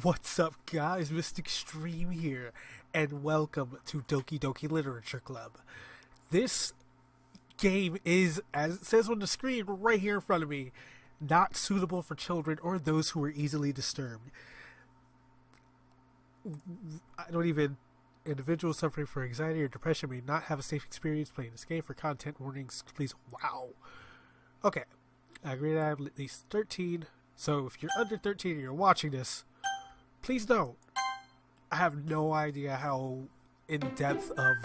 What's up, guys? Mr. Xtreme here, and welcome to Doki Literature Club. This game is, as it says on the screen right here in front of me, not suitable for children or those who are easily disturbed. Individuals suffering from anxiety or depression may not have a safe experience playing this game. For content warnings, please. Wow. Okay. I agree that I have at least 13. So if you're under 13 and you're watching this, please don't. I have no idea how in depth of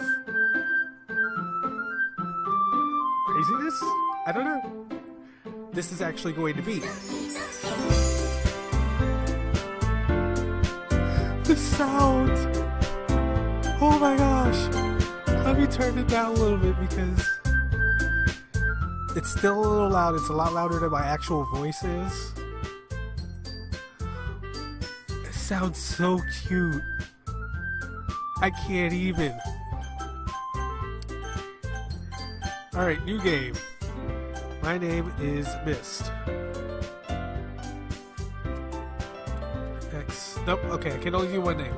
craziness, I don't know, this is actually going to be. The sound! Oh my gosh! Let me turn it down a little bit because it's still a little loud. It's a lot louder than my actual voice is. Sounds so cute. I can't even. Alright, new game. My name is Mist. Nope, okay, I can only do one name.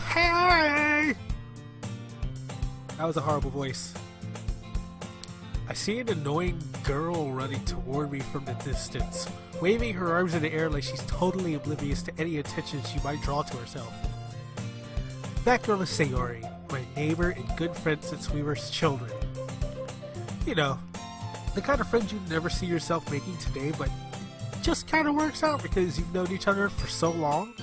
Hey! That was a horrible voice. I see an annoying girl running toward me from the distance, waving her arms in the air like she's totally oblivious to any attention she might draw to herself. That girl is Sayori, my neighbor and good friend since we were children. You know, the kind of friend you'd never see yourself making today, but just kind of works out because you've known each other for so long.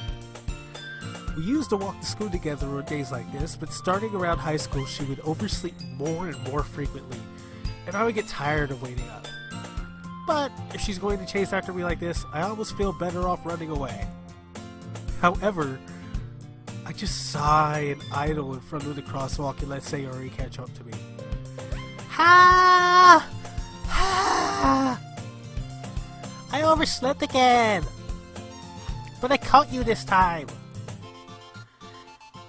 We used to walk to school together on days like this, but starting around high school she would oversleep more and more frequently, and I would get tired of waiting up. But if she's going to chase after me like this, I almost feel better off running away. However, I just sigh and idle in front of the crosswalk and let Sayori catch up to me. Ha! Ha! I overslept again! But I caught you this time!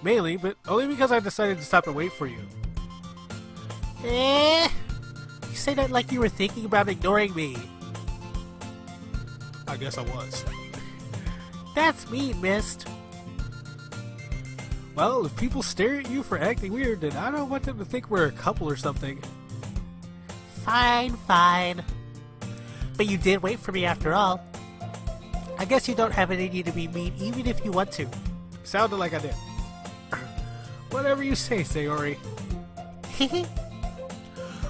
Mainly, but only because I decided to stop and wait for you. You say that like you were thinking about ignoring me. I guess I was. That's mean, Mist. Well, if people stare at you for acting weird, then I don't want them to think we're a couple or something. Fine, fine. But you did wait for me after all. I guess you don't have it in you to be mean even if you want to. Sounded like I did. Whatever you say, Sayori.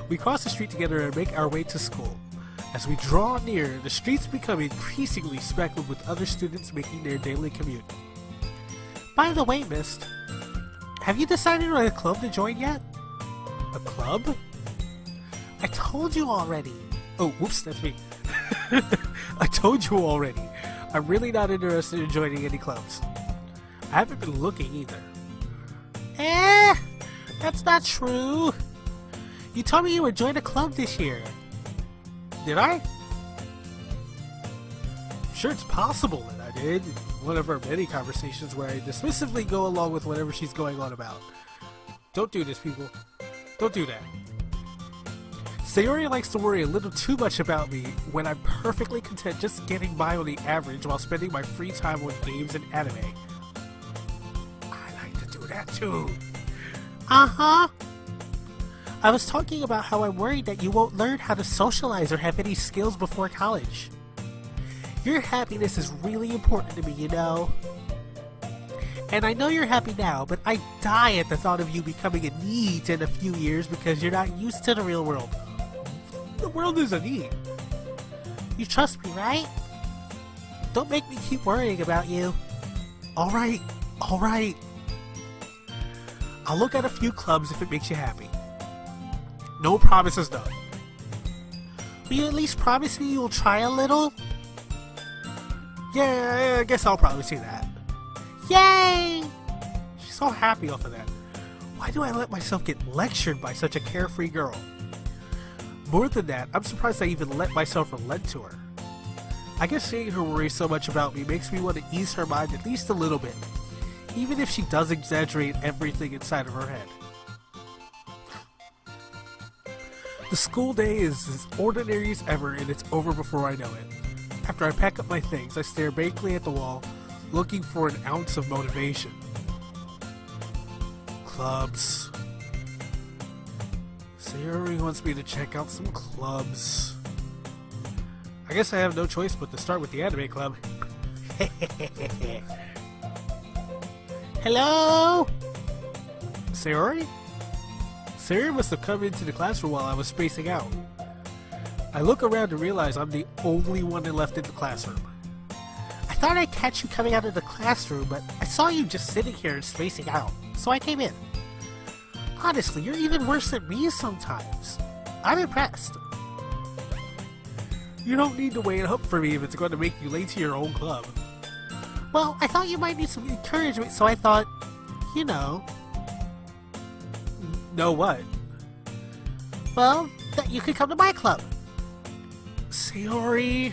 We cross the street together and make our way to school. As we draw near, the streets become increasingly speckled with other students making their daily commute. By the way, Mist, have you decided on a club to join yet? A club? I told you already. Oh, whoops, that's me. I told you already. I'm really not interested in joining any clubs. I haven't been looking either. That's not true. You told me you would join a club this year. Did I? I'm sure it's possible that I did. One of our many conversations where I dismissively go along with whatever she's going on about. Don't do this, people. Don't do that. Sayori likes to worry a little too much about me when I'm perfectly content just getting by on the average while spending my free time on games and anime. I like to do that too. Uh-huh. I was talking about how I'm worried that you won't learn how to socialize or have any skills before college. Your happiness is really important to me, you know. And I know you're happy now, but I die at the thought of you becoming a need in a few years because you're not used to the real world. The world is a need. You trust me, right? Don't make me keep worrying about you. Alright, alright. I'll look at a few clubs if it makes you happy. No promises though. Will you at least promise me you'll try a little? Yeah, I guess I'll promise you that. Yay! She's so happy off of that. Why do I let myself get lectured by such a carefree girl? More than that, I'm surprised I even let myself relent to her. I guess seeing her worry so much about me makes me want to ease her mind at least a little bit, even if she does exaggerate everything inside of her head. The school day is as ordinary as ever, and it's over before I know it. After I pack up my things, I stare blankly at the wall, looking for an ounce of motivation. Clubs. Sayori wants me to check out some clubs. I guess I have no choice but to start with the anime club. Hello? Sayori? Sayori must have come into the classroom while I was spacing out. I look around and realize I'm the only one left in the classroom. I thought I'd catch you coming out of the classroom, but I saw you just sitting here and spacing out, so I came in. Honestly, you're even worse than me sometimes. I'm impressed. You don't need to wait up for me if it's going to make you late to your own club. Well, I thought you might need some encouragement, so I thought, you know... Know what? Well, that you could come to my club. Sayori...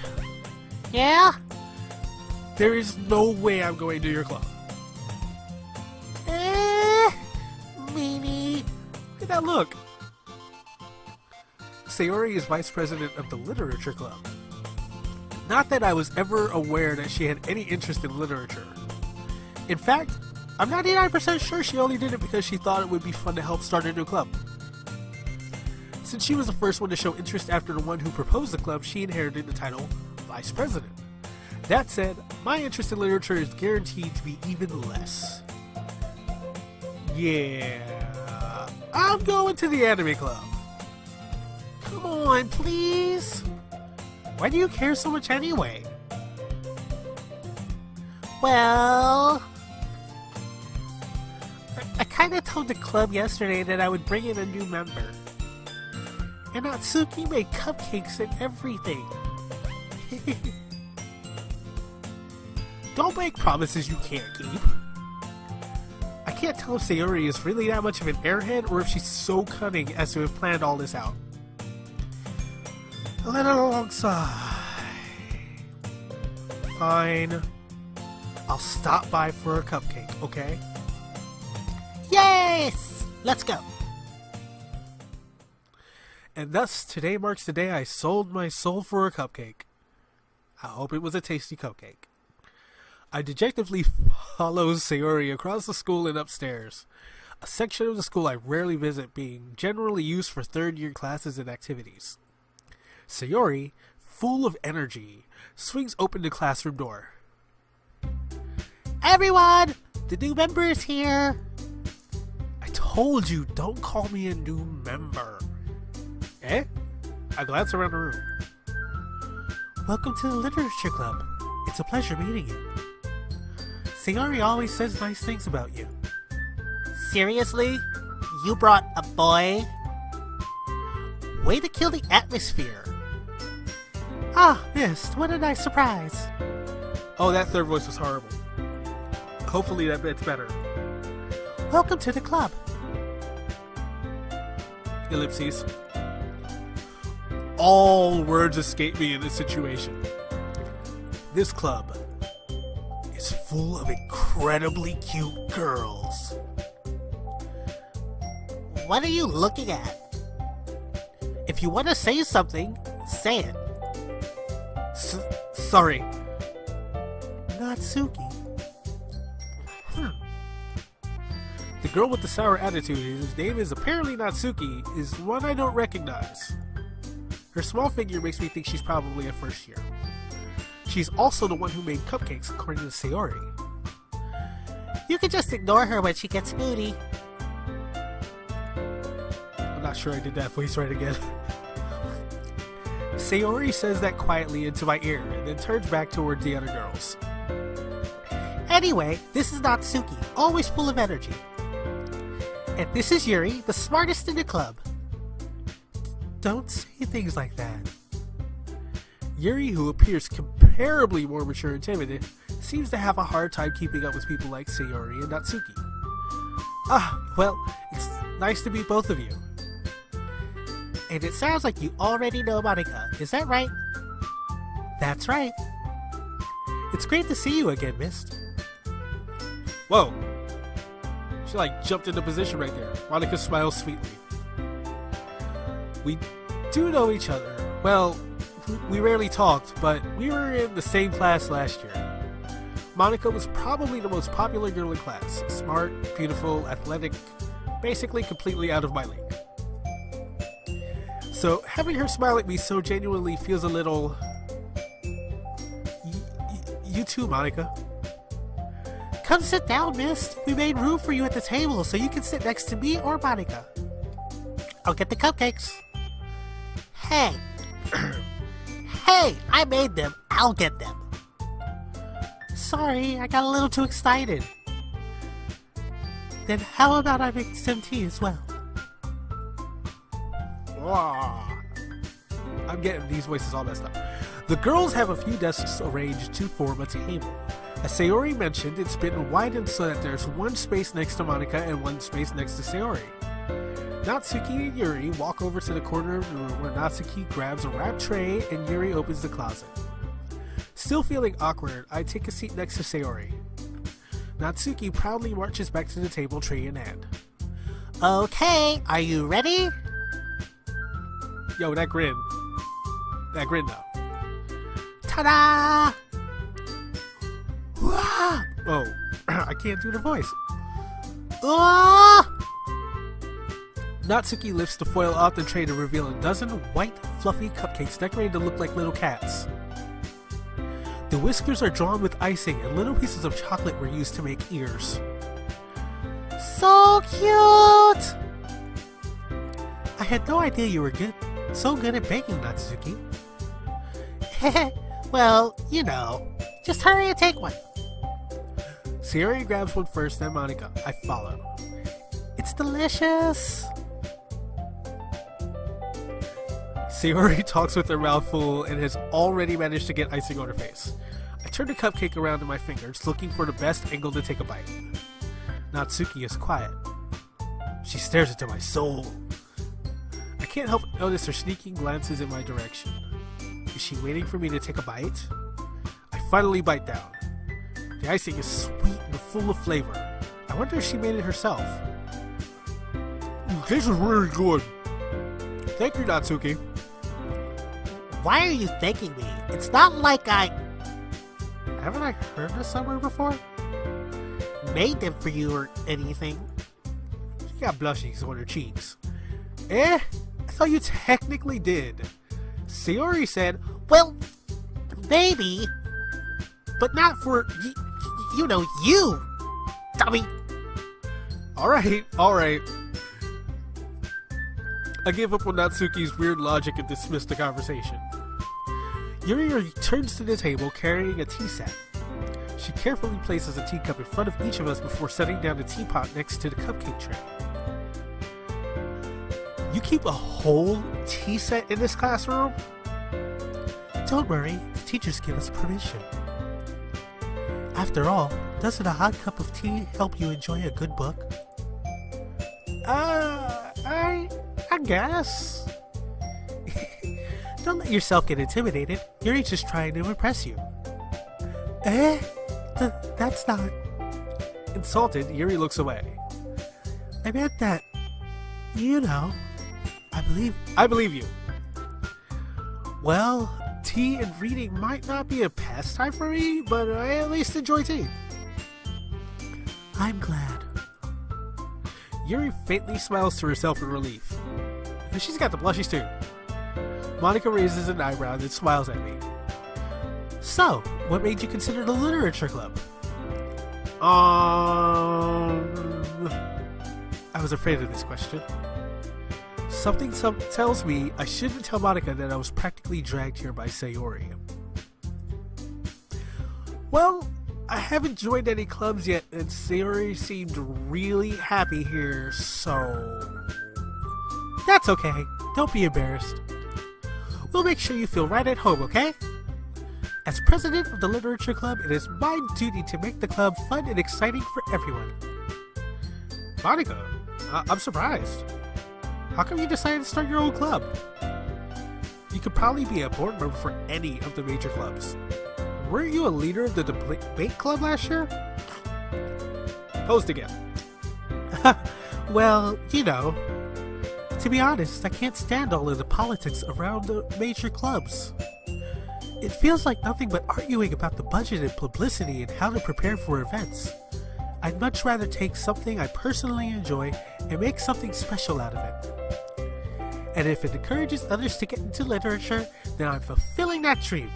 Yeah? There is no way I'm going to your club. Meanie. Look at that look. Sayori is vice president of the literature club. Not that I was ever aware that she had any interest in literature. In fact, I'm 99% sure she only did it because she thought it would be fun to help start a new club. Since she was the first one to show interest after the one who proposed the club, she inherited the title vice president. That said, my interest in literature is guaranteed to be even less. Yeah, I'm going to the anime club. Come on, please. Why do you care so much anyway? Well, I kinda told the club yesterday that I would bring in a new member. And Natsuki made cupcakes and everything. Don't make promises you can't keep. I can't tell if Sayori is really that much of an airhead or if she's so cunning as to have planned all this out. A little alongside. Fine. I'll stop by for a cupcake, okay? Yes! Let's go! And thus, today marks the day I sold my soul for a cupcake. I hope it was a tasty cupcake. I dejectedly follow Sayori across the school and upstairs, a section of the school I rarely visit being generally used for third-year classes and activities. Sayori, full of energy, swings open the classroom door. Everyone! The new member is here! I told you, don't call me a new member. Eh? I glance around the room. Welcome to the Literature Club. It's a pleasure meeting you. Sayori always says nice things about you. Seriously? You brought a boy? Way to kill the atmosphere. Ah, missed. What a nice surprise. Oh, that third voice was horrible. Hopefully that bit's better. Welcome to the club. Ellipses. All words escape me in this situation. This club is full of incredibly cute girls. What are you looking at? If you want to say something, say it. Sorry. Natsuki. The girl with the sour attitude, whose name is apparently Natsuki, is one I don't recognize. Her small figure makes me think she's probably a first year. She's also the one who made cupcakes, according to Sayori. You can just ignore her when she gets moody. I'm not sure I did that voice right again. Sayori says that quietly into my ear, and then turns back towards the other girls. Anyway, this is Natsuki, always full of energy. And this is Yuri, the smartest in the club. Don't say things like that. Yuri, who appears comparably more mature and timid, seems to have a hard time keeping up with people like Sayori and Natsuki. Ah, well, it's nice to meet both of you. And it sounds like you already know Monica, is that right? That's right. It's great to see you again, Mist. Whoa. She jumped into position right there. Monica smiles sweetly. We do know each other. Well, we rarely talked, but we were in the same class last year. Monica was probably the most popular girl in class. Smart, beautiful, athletic, basically completely out of my league. So having her smile at me so genuinely feels a little... You too, Monica. Come sit down, miss. We made room for you at the table so you can sit next to me or Monica. I'll get the cupcakes. Hey. Hey, I made them. I'll get them. Sorry, I got a little too excited. Then how about I make some tea as well? I'm getting these voices all messed up. The girls have a few desks arranged to form a table. As Sayori mentioned, it's been widened so that there's one space next to Monica and one space next to Sayori. Natsuki and Yuri walk over to the corner of the room where Natsuki grabs a wrapped tray and Yuri opens the closet. Still feeling awkward, I take a seat next to Sayori. Natsuki proudly marches back to the table, tray in hand. Okay, are you ready? Yo, that grin. That grin though. Ta-da! Oh, I can't do the voice. Natsuki lifts the foil off the tray to reveal a dozen white, fluffy cupcakes decorated to look like little cats. The whiskers are drawn with icing and little pieces of chocolate were used to make ears. So cute! I had no idea you were so good at baking, Natsuki. Well, you know, just hurry and take one. Sayori grabs one first, then Monica. I follow. It's delicious! Sayori talks with her mouth full and has already managed to get icing on her face. I turn the cupcake around in my fingers, looking for the best angle to take a bite. Natsuki is quiet. She stares into my soul. I can't help but notice her sneaking glances in my direction. Is she waiting for me to take a bite? I finally bite down. The icing is sweet and full of flavor. I wonder if she made it herself. This is really good. Thank you, Natsuki. Why are you thanking me? It's not like Haven't I heard this somewhere before? Made them for you or anything. She got blushes on her cheeks. I thought you technically did. Sayori said, well, maybe, but not for, you know, you, dummy. Alright. I give up on Natsuki's weird logic and dismiss the conversation. Yuri returns to the table carrying a tea set. She carefully places a teacup in front of each of us before setting down the teapot next to the cupcake tray. You keep a whole tea set in this classroom? Don't worry, the teachers give us permission. After all, doesn't a hot cup of tea help you enjoy a good book? I guess. Don't let yourself get intimidated. Yuri just trying to impress you. That's not... Insulted, Yuri looks away. I meant that, you know, I believe you. Well, tea and reading might not be a pastime for me, but I at least enjoy tea. I'm glad. Yuri faintly smiles to herself in relief. And she's got the blushes too. Monica raises an eyebrow and smiles at me. So, what made you consider the literature club? I was afraid of this question. Something tells me I shouldn't tell Monica that I was practically dragged here by Sayori. Well, I haven't joined any clubs yet, and Sayori seemed really happy here, so... That's okay. Don't be embarrassed. We'll make sure you feel right at home, okay? As president of the Literature Club, it is my duty to make the club fun and exciting for everyone. Monica, I'm surprised. How come you decided to start your own club? You could probably be a board member for any of the major clubs. Weren't you a leader of the debate club last year? Posed again. Well, you know, to be honest, I can't stand all of the politics around the major clubs. It feels like nothing but arguing about the budget and publicity and how to prepare for events. I'd much rather take something I personally enjoy and make something special out of it. And if it encourages others to get into literature, then I'm fulfilling that dream.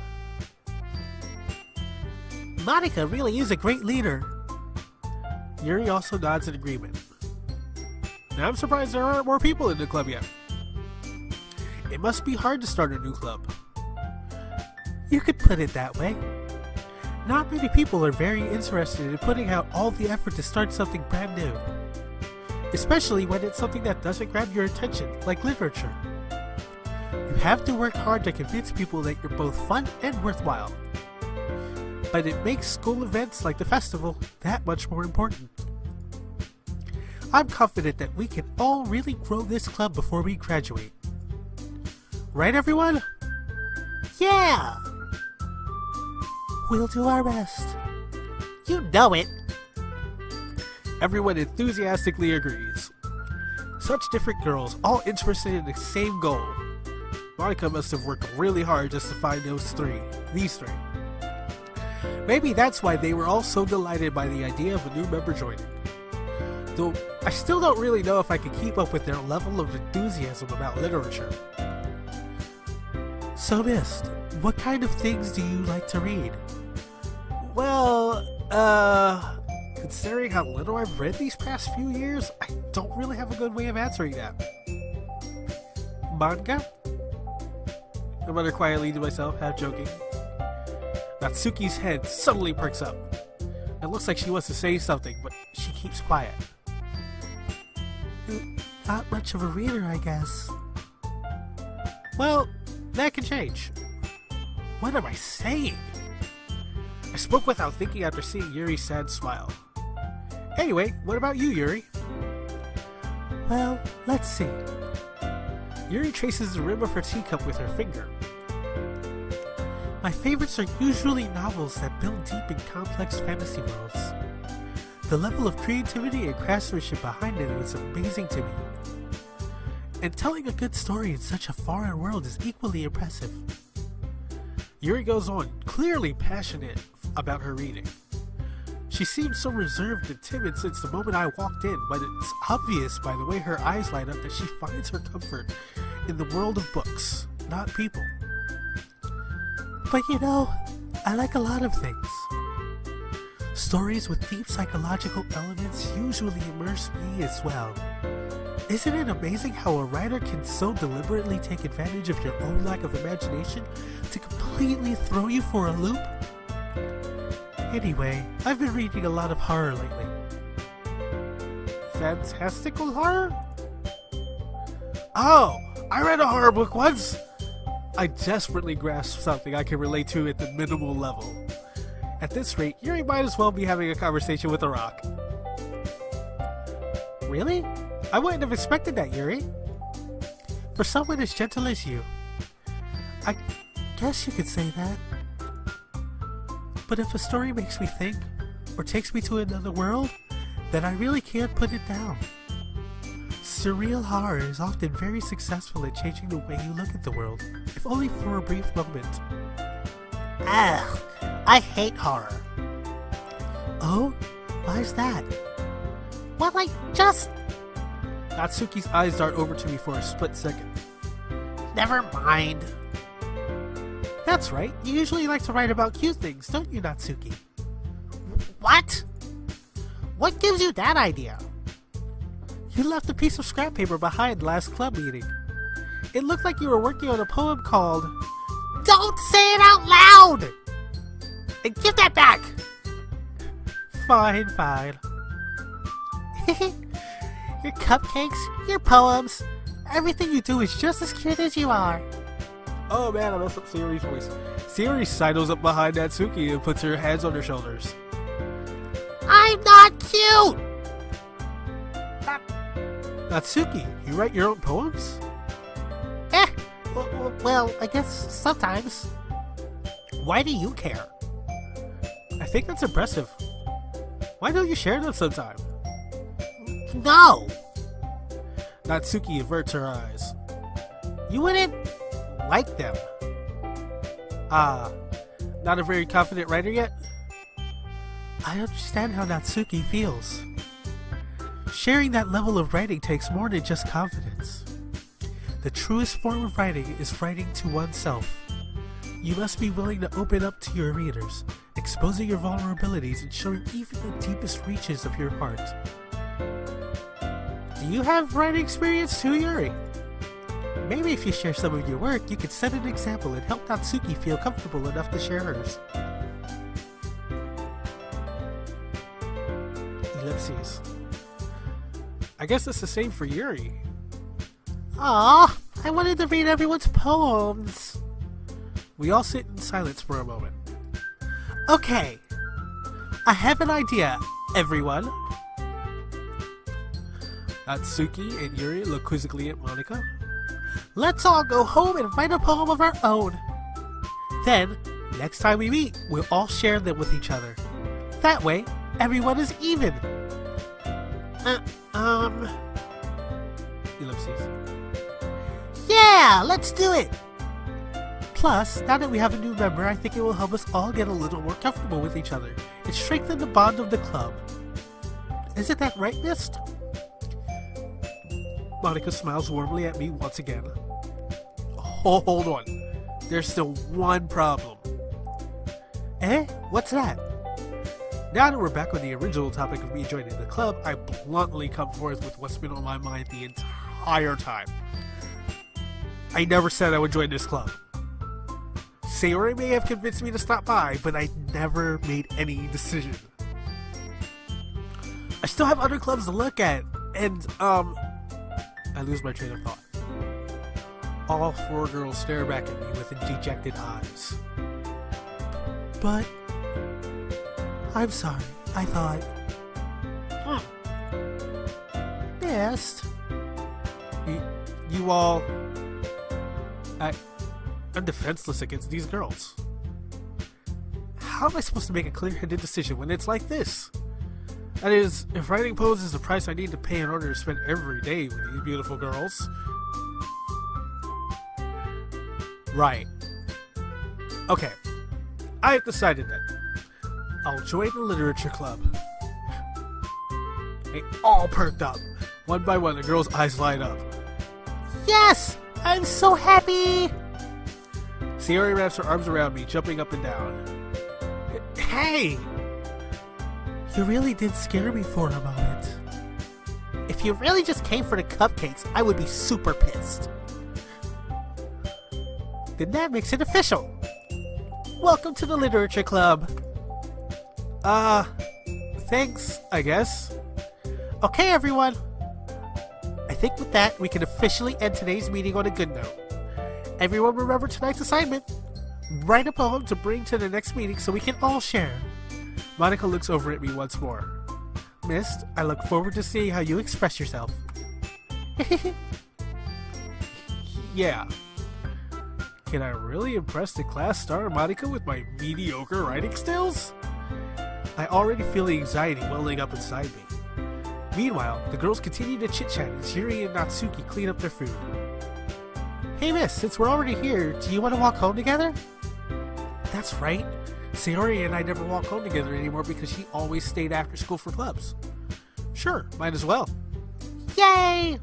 Monica really is a great leader. Yuri also nods in agreement. Now I'm surprised there aren't more people in the club yet. It must be hard to start a new club. You could put it that way. Not many people are very interested in putting out all the effort to start something brand new. Especially when it's something that doesn't grab your attention, like literature. You have to work hard to convince people that you're both fun and worthwhile. But it makes school events like the festival that much more important. I'm confident that we can all really grow this club before we graduate. Right, everyone? Yeah! We'll do our best. You know it. Everyone enthusiastically agrees. Such different girls, all interested in the same goal. Monica must have worked really hard just to find these three. Maybe that's why they were all so delighted by the idea of a new member joining. Though I still don't really know if I can keep up with their level of enthusiasm about literature. So Mist, what kind of things do you like to read? Well, considering how little I've read these past few years, I don't really have a good way of answering that. Manga? I mutter quietly to myself, half joking. Natsuki's head suddenly perks up. It looks like she wants to say something, but she keeps quiet. Not much of a reader, I guess. Well, that can change. What am I saying? I spoke without thinking after seeing Yuri's sad smile. Anyway, what about you, Yuri? Well, let's see. Yuri traces the rim of her teacup with her finger. My favorites are usually novels that build deep in complex fantasy worlds. The level of creativity and craftsmanship behind it was amazing to me. And telling a good story in such a foreign world is equally impressive. Yuri goes on, clearly passionate about her reading. She seems so reserved and timid since the moment I walked in, but it's obvious by the way her eyes light up that she finds her comfort in the world of books, not people. But you know, I like a lot of things. Stories with deep psychological elements usually immerse me as well. Isn't it amazing how a writer can so deliberately take advantage of your own lack of imagination to completely throw you for a loop? Anyway, I've been reading a lot of horror lately. Fantastical horror? Oh, I read a horror book once! I desperately grasped something I can relate to at the minimal level. At this rate, Yuri might as well be having a conversation with a rock. Really? I wouldn't have expected that, Yuri. For someone as gentle as you. I guess you could say that. But if a story makes me think, or takes me to another world, then I really can't put it down. Surreal horror is often very successful at changing the way you look at the world, if only for a brief moment. Ugh, I hate horror. Oh? Why's that? Well, I just... Natsuki's eyes dart over to me for a split second. Never mind. That's right, you usually like to write about cute things, don't you, Natsuki? What? What gives you that idea? You left a piece of scrap paper behind last club meeting. It looked like you were working on a poem called... Don't say it out loud! And give that back! Fine. Your cupcakes, your poems, everything you do is just as cute as you are. Oh man, I messed up Sayori's voice. Sayori sidles up behind Natsuki and puts her hands on her shoulders. I'm not cute! Natsuki, you write your own poems? Well, I guess sometimes. Why do you care? I think that's impressive. Why don't you share them sometime? No! Natsuki averts her eyes. You wouldn't like them. Ah, not a very confident writer yet? I understand how Natsuki feels. Sharing that level of writing takes more than just confidence. The truest form of writing is writing to oneself. You must be willing to open up to your readers, exposing your vulnerabilities and showing even the deepest reaches of your heart. Do you have writing experience too, Yuri? Maybe if you share some of your work, you could set an example and help Natsuki feel comfortable enough to share hers. Ellipses. I guess it's the same for Yuri. Aw, I wanted to read everyone's poems. We all sit in silence for a moment. Okay, I have an idea, everyone. Natsuki and Yuri look quizzically at Monika. Let's all go home and write a poem of our own. Then, next time we meet, we'll all share them with each other. That way, everyone is even. Ellipses. Yeah, let's do it! Plus, now that we have a new member, I think it will help us all get a little more comfortable with each other and strengthen the bond of the club. Isn't that right, Mist? Monika smiles warmly at me once again. Oh, hold on. There's still one problem. Eh? What's that? Now that we're back on the original topic of me joining the club, I bluntly come forth with what's been on my mind the entire time. I never said I would join this club. Sayori may have convinced me to stop by, but I never made any decision. I still have other clubs to look at, and, I lose my train of thought. All four girls stare back at me with dejected eyes. But I'm sorry, I thought... Best. You all... I'm defenseless against these girls. How am I supposed to make a clear-headed decision when it's like this? That is, if writing poems is the price I need to pay in order to spend every day with these beautiful girls. Right. Okay. I've decided that I'll join the literature club. They all perked up. One by one, the girls' eyes light up. Yes! I'm so happy! Sayori wraps her arms around me, jumping up and down. Hey! You really did scare me for a moment. If you really just came for the cupcakes, I would be super pissed. Then that makes it official. Welcome to the Literature Club. Thanks, I guess. Okay, everyone. I think with that, we can officially end today's meeting on a good note. Everyone remember tonight's assignment. Write a poem to bring to the next meeting so we can all share. Monika looks over at me once more. Mist, I look forward to seeing how you express yourself. Yeah. Can I really impress the class star Monika with my mediocre writing skills? I already feel the anxiety welling up inside me. Meanwhile, the girls continue to chit-chat as Yuri and Natsuki clean up their food. Hey Miss, since we're already here, do you want to walk home together? That's right. Sayori and I never walk home together anymore because she always stayed after school for clubs. Sure, might as well. Yay!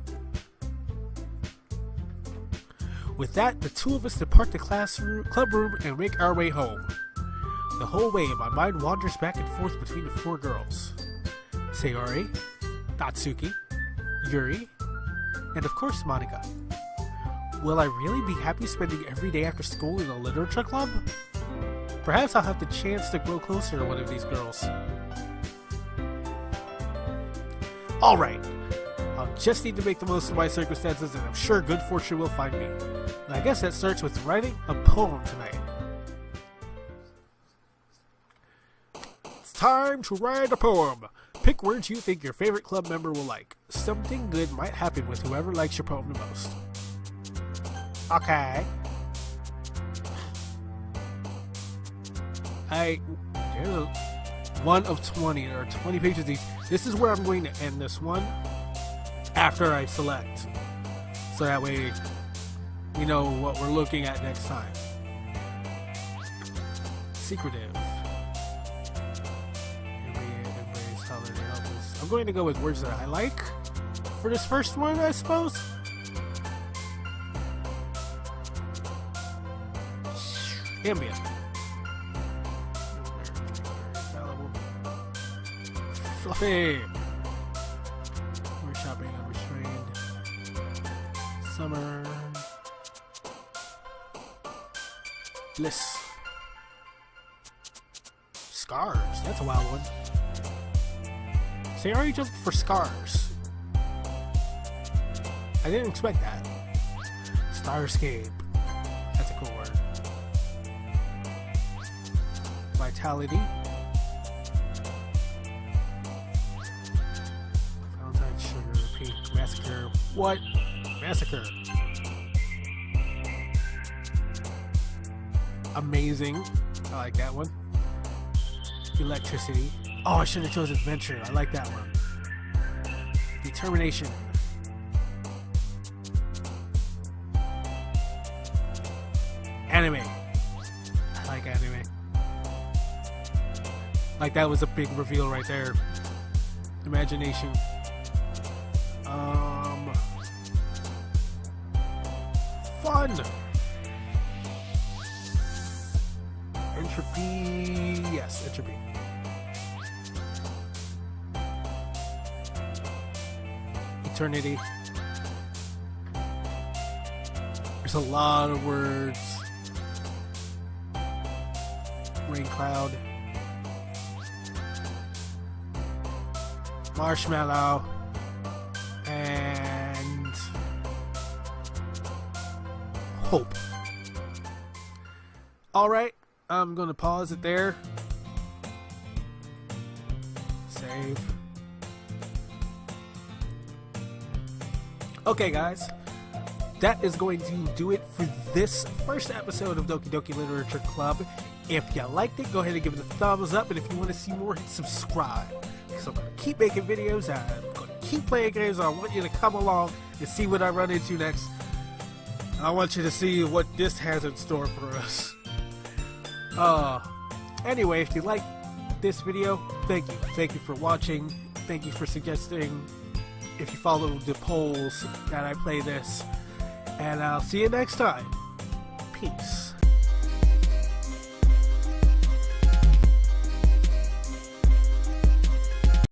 With that, the two of us depart the club room and make our way home. The whole way, my mind wanders back and forth between the four girls. Sayori, Natsuki, Yuri, and of course Monika. Will I really be happy spending every day after school in a literature club? Perhaps I'll have the chance to grow closer to one of these girls. Alright, I'll just need to make the most of my circumstances and I'm sure good fortune will find me. And I guess that starts with writing a poem tonight. It's time to write a poem. Pick words you think your favorite club member will like. Something good might happen with whoever likes your poem the most. Okay. There's one of 20. There are 20 pages each. This is where I'm going to end this one after I select. So that way we know what we're looking at next time. Secretive. I'm going to go with words that I like for this first one, I suppose. Ambient. Fluffy. We're shopping unrestrained. Summer. Bliss. Scars. That's a wild one. So you already jumped for scars. I didn't expect that. Starscape. That's a cool word. Vitality. Valentine Sugar. Pink. Massacre. What? Massacre. Amazing. I like that one. Electricity. Oh, I should have chosen Adventure. I like that one. Determination. Anime. I like anime. Like that was a big reveal right there. Imagination. Fun. Entropy. Yes, entropy. Eternity. There's a lot of words. Rain cloud. Marshmallow. And hope. Alright, I'm gonna pause it there. Save. Okay, guys, that is going to do it for this first episode of Doki Doki Literature Club. If you liked it, go ahead and give it a thumbs up, and if you want to see more, hit subscribe. Because I'm going to keep making videos, I'm going to keep playing games, I want you to come along and see what I run into next. I want you to see what this has in store for us. Anyway, if you like this video, thank you. Thank you for watching. Thank you for suggesting. If you follow the polls that I play this. And I'll see you next time. Peace.